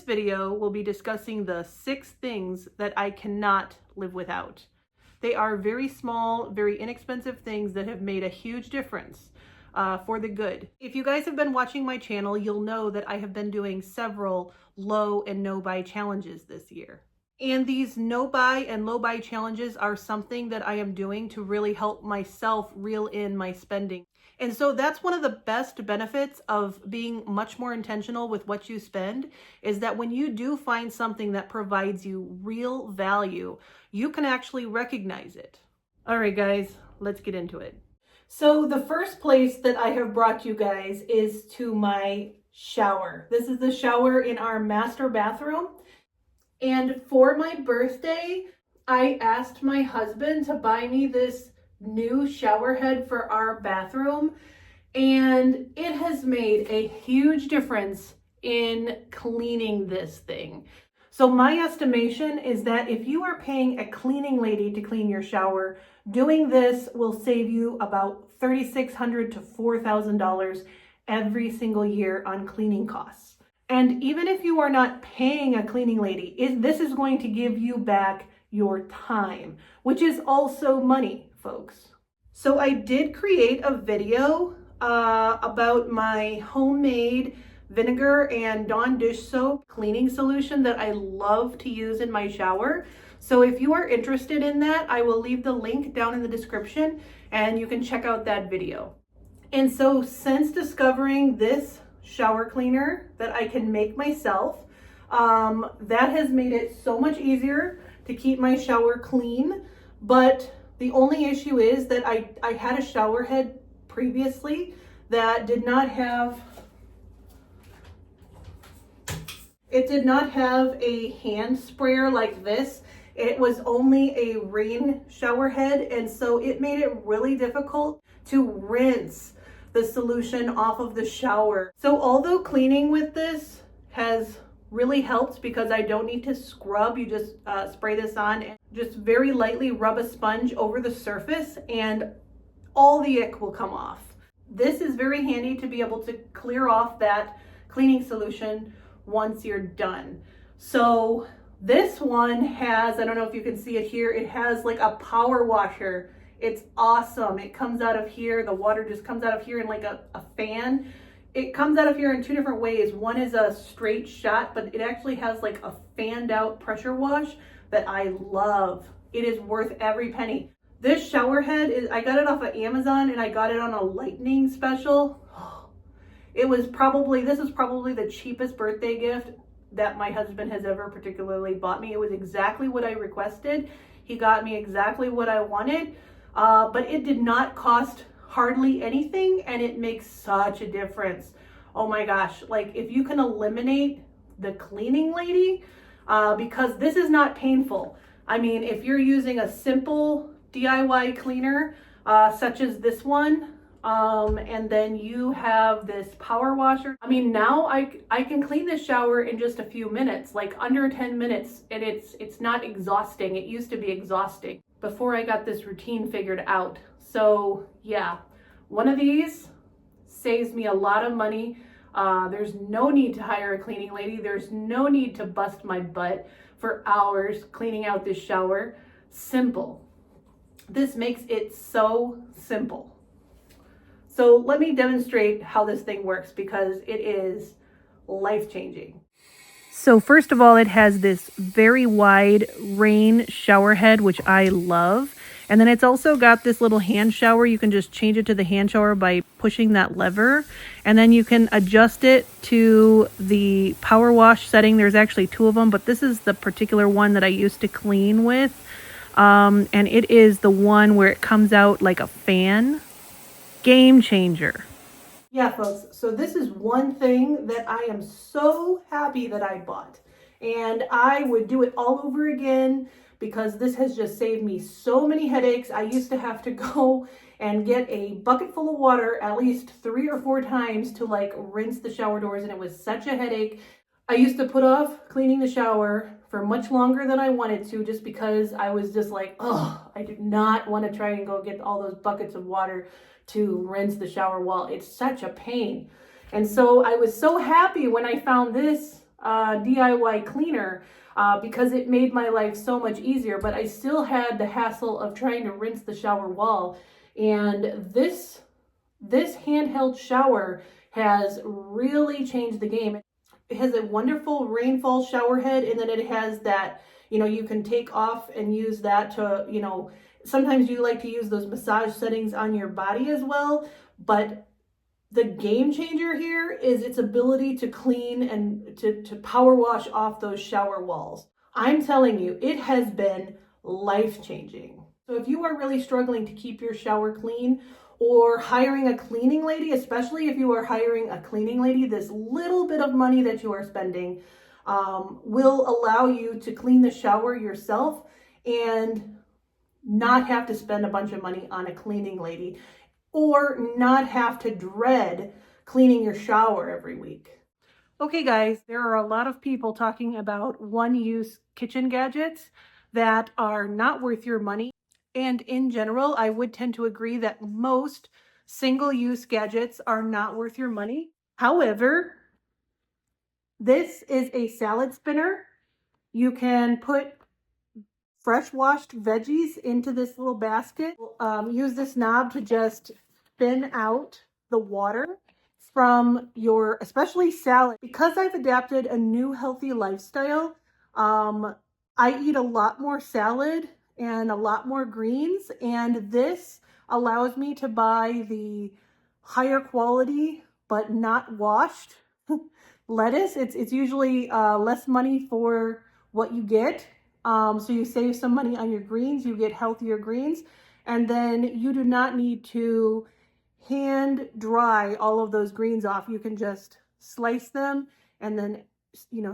video, we'll be discussing the 6 things that I cannot live without. They are very small, very inexpensive things that have made a huge difference for the good. If you guys have been watching my channel, you'll know that I have been doing several low and no buy challenges this year. And these no buy and low buy challenges are something that I am doing to really help myself reel in my spending. And so that's one of the best benefits of being much more intentional with what you spend, is that when you do find something that provides you real value, you can actually recognize it. All right, guys, let's get into it. So the first place that I have brought you guys is to my shower. This is the shower in our master bathroom. And for my birthday, I asked my husband to buy me this new shower head for our bathroom, and it has made a huge difference in cleaning this thing. So my estimation is that if you are paying a cleaning lady to clean your shower, doing this will save you about $3,600 to $4,000 every single year on cleaning costs. And even if you are not paying a cleaning lady, this is going to give you back your time, which is also money, folks. So I did create a video about my homemade vinegar and Dawn dish soap cleaning solution that I love to use in my shower. So if you are interested in that, I will leave the link down in the description and you can check out that video. And so since discovering this shower cleaner that I can make myself, that has made it so much easier to keep my shower clean. But the only issue is that I had a shower head previously that did not have a hand sprayer like this. It was only a rain shower head, and so it made it really difficult to rinse the solution off of the shower. So although cleaning with this has really helped because I don't need to scrub, you just spray this on and just very lightly rub a sponge over the surface and all the ick will come off. This is very handy to be able to clear off that cleaning solution once you're done. So this one has, I don't know if you can see it here, it has like a power washer. It's awesome. It comes out of here. The water just comes out of here in like a fan. It comes out of here in 2 different ways. One is a straight shot, but it actually has like a fanned out pressure wash that I love. It is worth every penny. This shower head, I got it off of Amazon and I got it on a lightning special. This is probably the cheapest birthday gift that my husband has ever particularly bought me. It was exactly what I requested. He got me exactly what I wanted, but it did not cost hardly anything, and it makes such a difference. Oh my gosh, like if you can eliminate the cleaning lady, because this is not painful. I mean, if you're using a simple DIY cleaner, such as this one, and then you have this power washer. I mean, now I can clean this shower in just a few minutes, like under 10 minutes, and it's not exhausting. It used to be exhausting before I got this routine figured out. So yeah, one of these saves me a lot of money. There's no need to hire a cleaning lady. There's no need to bust my butt for hours cleaning out this shower. Simple. This makes it so simple. So let me demonstrate how this thing works because it is life-changing. So first of all, it has this very wide rain shower head, which I love. And then it's also got this little hand shower. You can just change it to the hand shower by pushing that lever. And then you can adjust it to the power wash setting. There's actually 2 of them, but this is the particular one that I used to clean with. And it is the one where it comes out like a fan. Game changer. Yeah, folks, so this is one thing that I am so happy that I bought. And I would do it all over again because this has just saved me so many headaches. I used to have to go and get a bucket full of water at least 3 or 4 times to like rinse the shower doors, and it was such a headache. I used to put off cleaning the shower for much longer than I wanted to just because I was just like, oh, I did not want to try and go get all those buckets of water to rinse the shower wall. It's such a pain. And so I was so happy when I found this DIY cleaner because it made my life so much easier, but I still had the hassle of trying to rinse the shower wall. And this handheld shower has really changed the game. It has a wonderful rainfall shower head, and then it has that, you can take off and use that to, sometimes you like to use those massage settings on your body as well. But the game changer here is its ability to clean and to power wash off those shower walls. I'm telling you, it has been life-changing. So if you are really struggling to keep your shower clean, or hiring a cleaning lady, especially if you are hiring a cleaning lady, this little bit of money that you are spending will allow you to clean the shower yourself and not have to spend a bunch of money on a cleaning lady, or not have to dread cleaning your shower every week. Okay guys, there are a lot of people talking about one-use kitchen gadgets that are not worth your money. And in general, I would tend to agree that most single-use gadgets are not worth your money. However, this is a salad spinner. You can put fresh washed veggies into this little basket. Use this knob to just spin out the water from your, especially salad. Because I've adapted a new healthy lifestyle, I eat a lot more salad and a lot more greens, and this allows me to buy the higher quality but not washed lettuce. It's usually less money for what you get, so you save some money on your greens, you get healthier greens, and then you do not need to hand dry all of those greens off. You can just slice them and then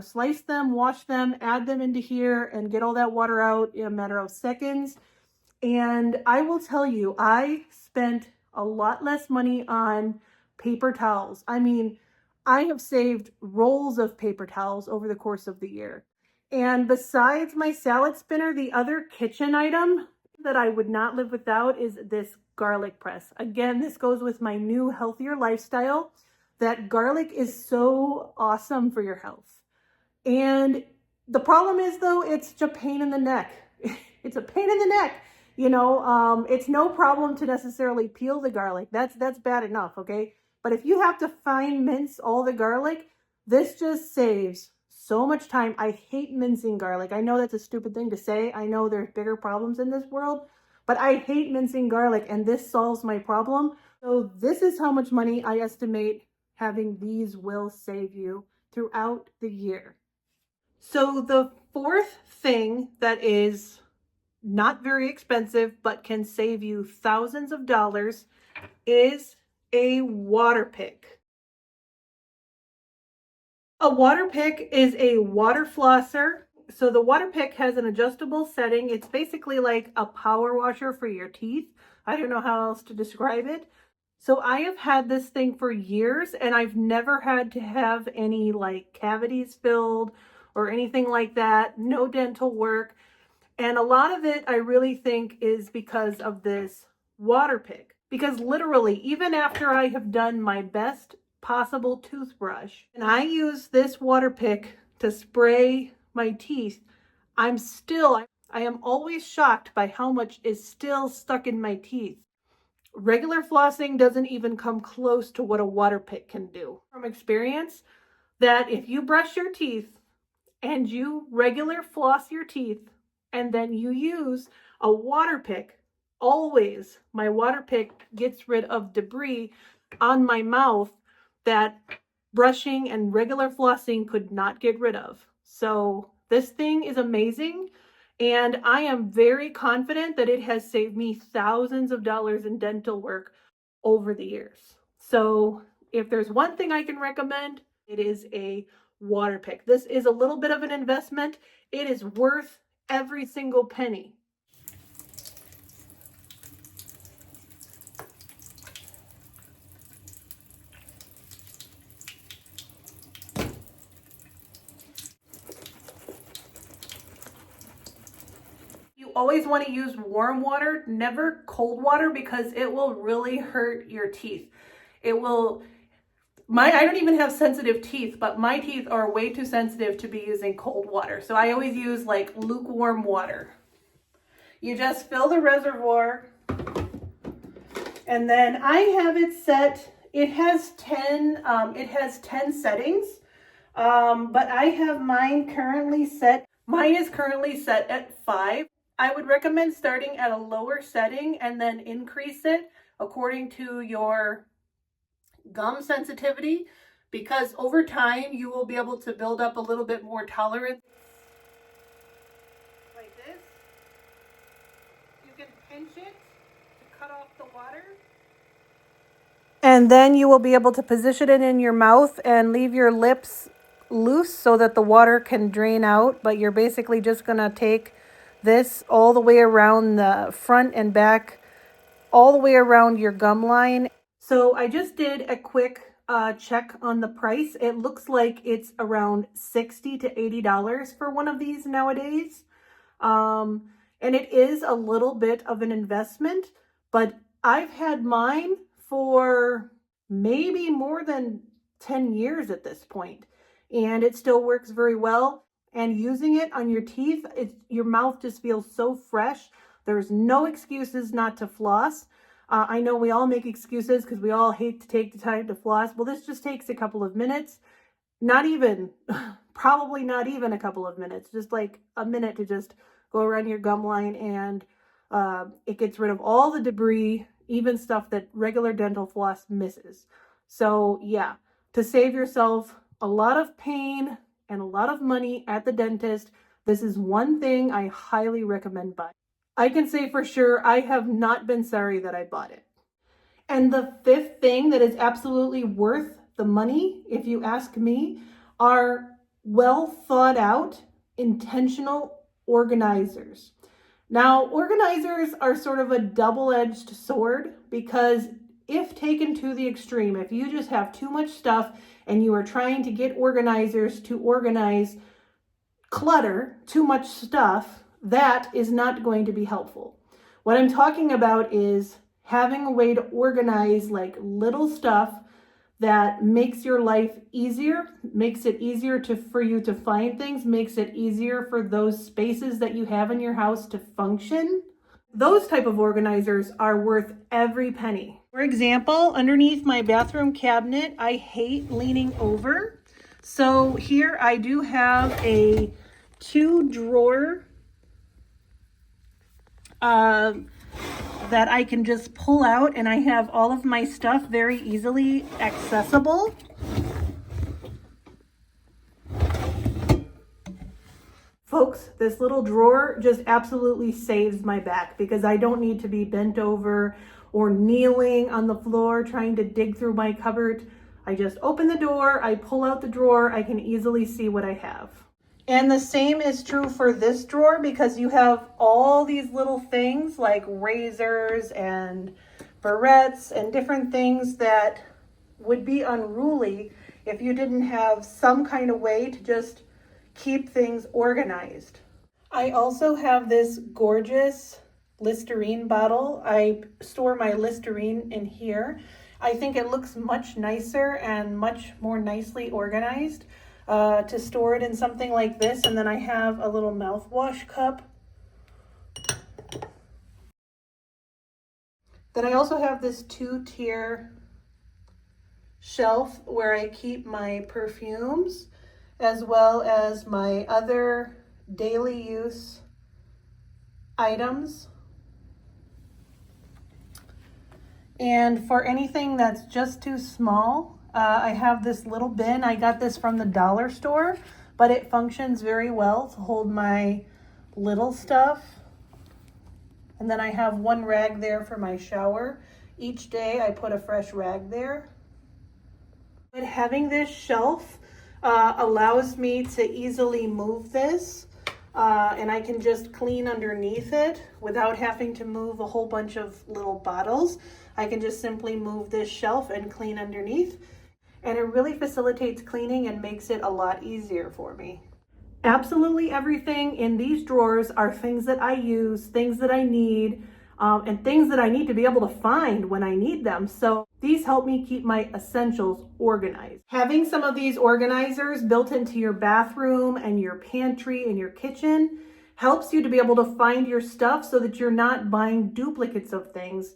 slice them, wash them, add them into here, and get all that water out in a matter of seconds. And I will tell you, I spent a lot less money on paper towels. I mean, I have saved rolls of paper towels over the course of the year. And besides my salad spinner, the other kitchen item that I would not live without is this garlic press. Again, this goes with my new healthier lifestyle. That garlic is so awesome for your health. And the problem is, though, it's a pain in the neck. It's a pain in the neck. It's no problem to necessarily peel the garlic. That's bad enough, okay? But if you have to fine mince all the garlic, this just saves so much time. I hate mincing garlic. I know that's a stupid thing to say. I know there's bigger problems in this world, but I hate mincing garlic, and this solves my problem. So this is how much money I estimate having these will save you throughout the year. So the fourth thing that is not very expensive but can save you thousands of dollars is a water pick. A water pick is a water flosser. So the water pick has an adjustable setting. It's basically like a power washer for your teeth. I don't know how else to describe it. So I have had this thing for years, and I've never had to have any like cavities filled or anything like that. No dental work. And a lot of it I really think is because of this water pick. Because literally, even after I have done my best possible toothbrush, and I use this water pick to spray my teeth, I am always shocked by how much is still stuck in my teeth. Regular flossing doesn't even come close to what a water pick can do. From experience, that if you brush your teeth and you regular floss your teeth and then you use a water pick, always my water pick gets rid of debris on my mouth that brushing and regular flossing could not get rid of. So this thing is amazing, and I am very confident that it has saved me thousands of dollars in dental work over the years. So if there's one thing I can recommend, it is a water pick. This is a little bit of an investment. It is worth every single penny. You always want to use warm water, never cold water, because it will really hurt your teeth. I don't even have sensitive teeth, but my teeth are way too sensitive to be using cold water. So I always use like lukewarm water. You just fill the reservoir, and then I have it set. It has 10 settings, but I have mine currently set. Mine is currently set at 5. I would recommend starting at a lower setting and then increase it according to your gum sensitivity, because over time you will be able to build up a little bit more tolerance. Like this. You can pinch it to cut off the water. And then you will be able to position it in your mouth and leave your lips loose so that the water can drain out. But you're basically just going to take this all the way around the front and back, all the way around your gum line. So I just did a quick check on the price. It looks like it's around $60 to $80 for one of these nowadays. And it is a little bit of an investment, but I've had mine for maybe more than 10 years at this point, and it still works very well. And using it on your teeth, your mouth just feels so fresh. There's no excuses not to floss. I know we all make excuses because we all hate to take the time to floss. Well, this just takes a couple of minutes. Not even, probably not even a couple of minutes. Just like a minute to just go around your gum line, and it gets rid of all the debris, even stuff that regular dental floss misses. So yeah, to save yourself a lot of pain and a lot of money at the dentist, this is one thing I highly recommend buying. I can say for sure I have not been sorry that I bought it. And the fifth thing that is absolutely worth the money, if you ask me, are well thought out, intentional organizers. Now, organizers are sort of a double-edged sword, because if taken to the extreme, if you just have too much stuff and you are trying to get organizers to organize clutter, too much stuff, that is not going to be helpful. What I'm talking about is having a way to organize like little stuff that makes your life easier, makes it easier for you to find things, makes it easier for those spaces that you have in your house to function. Those type of organizers are worth every penny. For example, underneath my bathroom cabinet, I hate leaning over. So here I do have a 2-drawer that I can just pull out, and I have all of my stuff very easily accessible. Folks, this little drawer just absolutely saves my back, because I don't need to be bent over or kneeling on the floor trying to dig through my cupboard. I just open the door, I pull out the drawer, I can easily see what I have. And the same is true for this drawer, because you have all these little things like razors and barrettes and different things that would be unruly if you didn't have some kind of way to just keep things organized. I also have this gorgeous Listerine bottle. I store my Listerine in here. I think it looks much nicer and much more nicely organized to store it in something like this. And then I have a little mouthwash cup. Then I also have this 2-tier shelf where I keep my perfumes as well as my other daily use items. And for anything that's just too small, I have this little bin. I got this from the dollar store, but it functions very well to hold my little stuff. And then I have one rag there for my shower. Each day I put a fresh rag there. But having this shelf allows me to easily move this, and I can just clean underneath it without having to move a whole bunch of little bottles. I can just simply move this shelf and clean underneath, and it really facilitates cleaning and makes it a lot easier for me. Absolutely everything in these drawers are things that I use, things that I need. and things that I need to be able to find when I need them. So these help me keep my essentials organized. Having some of these organizers built into your bathroom and your pantry and your kitchen helps you to be able to find your stuff so that you're not buying duplicates of things.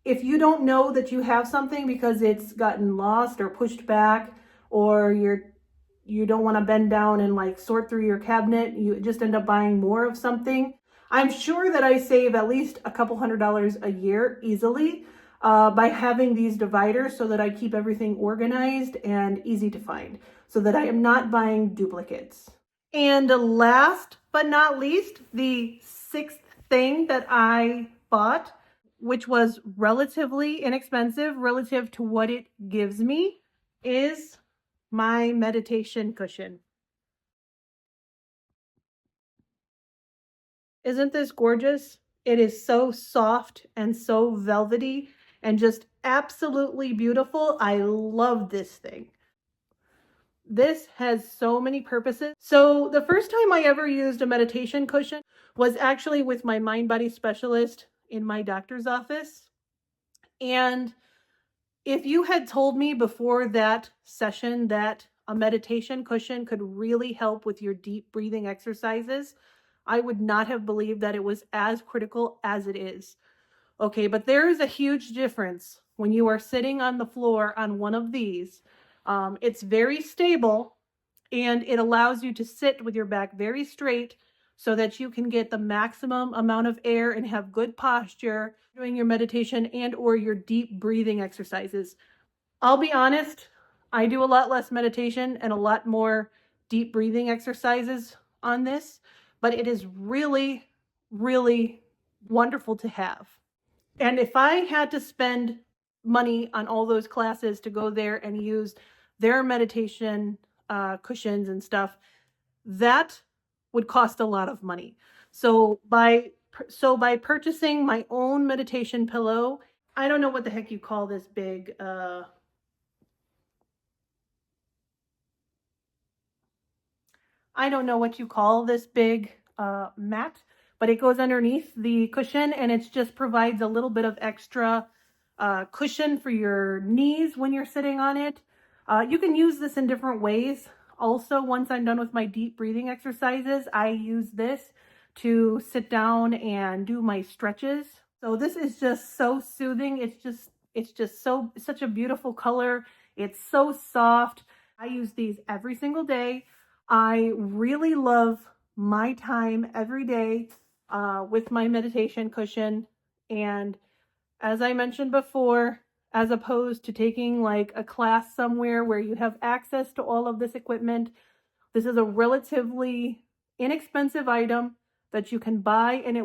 If you don't know that you have something because it's gotten lost or pushed back, or you don't want to bend down and like sort through your cabinet, you just end up buying more of something. I'm sure that I save at least a couple $100s a year easily by having these dividers so that I keep everything organized and easy to find so that I am not buying duplicates. And last but not least, the sixth thing that I bought, which was relatively inexpensive relative to what it gives me, is my meditation cushion. Isn't this gorgeous? It is so soft and so velvety and just absolutely beautiful. I love this thing. This has so many purposes. So the first time I ever used a meditation cushion was actually with my mind body specialist in my doctor's office. And if you had told me before that session that a meditation cushion could really help with your deep breathing exercises, I would not have believed that it was as critical as it is. Okay, but there is a huge difference when you are sitting on the floor on one of these. It's very stable and it allows you to sit with your back very straight so that you can get the maximum amount of air and have good posture doing your meditation and or your deep breathing exercises. I'll be honest, I do a lot less meditation and a lot more deep breathing exercises on this, but it is really, really wonderful to have. And if I had to spend money on all those classes to go there and use their meditation cushions and stuff, that would cost a lot of money. So by purchasing my own meditation pillow, I don't know what the heck you call this big I don't know what you call this big mat, but it goes underneath the cushion and it just provides a little bit of extra cushion for your knees when you're sitting on it. You can use this in different ways. Also, once I'm done with my deep breathing exercises, I use this to sit down and do my stretches. So this is just so soothing. It's just such a beautiful color. It's so soft. I use these every single day. I really love my time every day with my meditation cushion. And as I mentioned before, as opposed to taking like a class somewhere where you have access to all of this equipment, this is a relatively inexpensive item that you can buy, and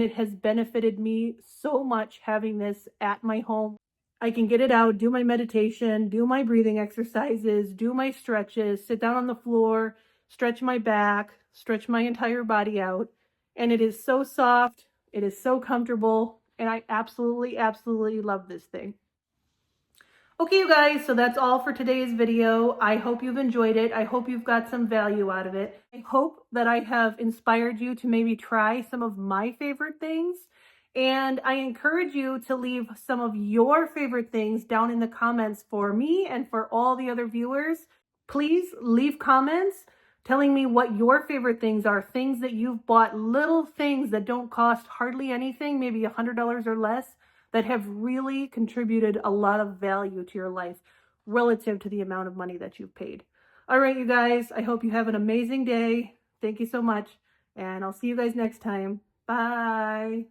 it has benefited me so much having this at my home. I can get it out, do my meditation, do my breathing exercises, do my stretches, sit down on the floor, stretch my back, stretch my entire body out. And it is so soft, it is so comfortable, and I absolutely, absolutely love this thing. Okay, you guys, so that's all for today's video. I hope you've enjoyed it. I hope you've got some value out of it. I hope that I have inspired you to maybe try some of my favorite things. And I encourage you to leave some of your favorite things down in the comments for me and for all the other viewers. Please leave comments telling me what your favorite things are, things that you've bought, little things that don't cost hardly anything, maybe $100 or less, that have really contributed a lot of value to your life relative to the amount of money that you've paid. All right, you guys, I hope you have an amazing day. Thank you so much, and I'll see you guys next time. Bye.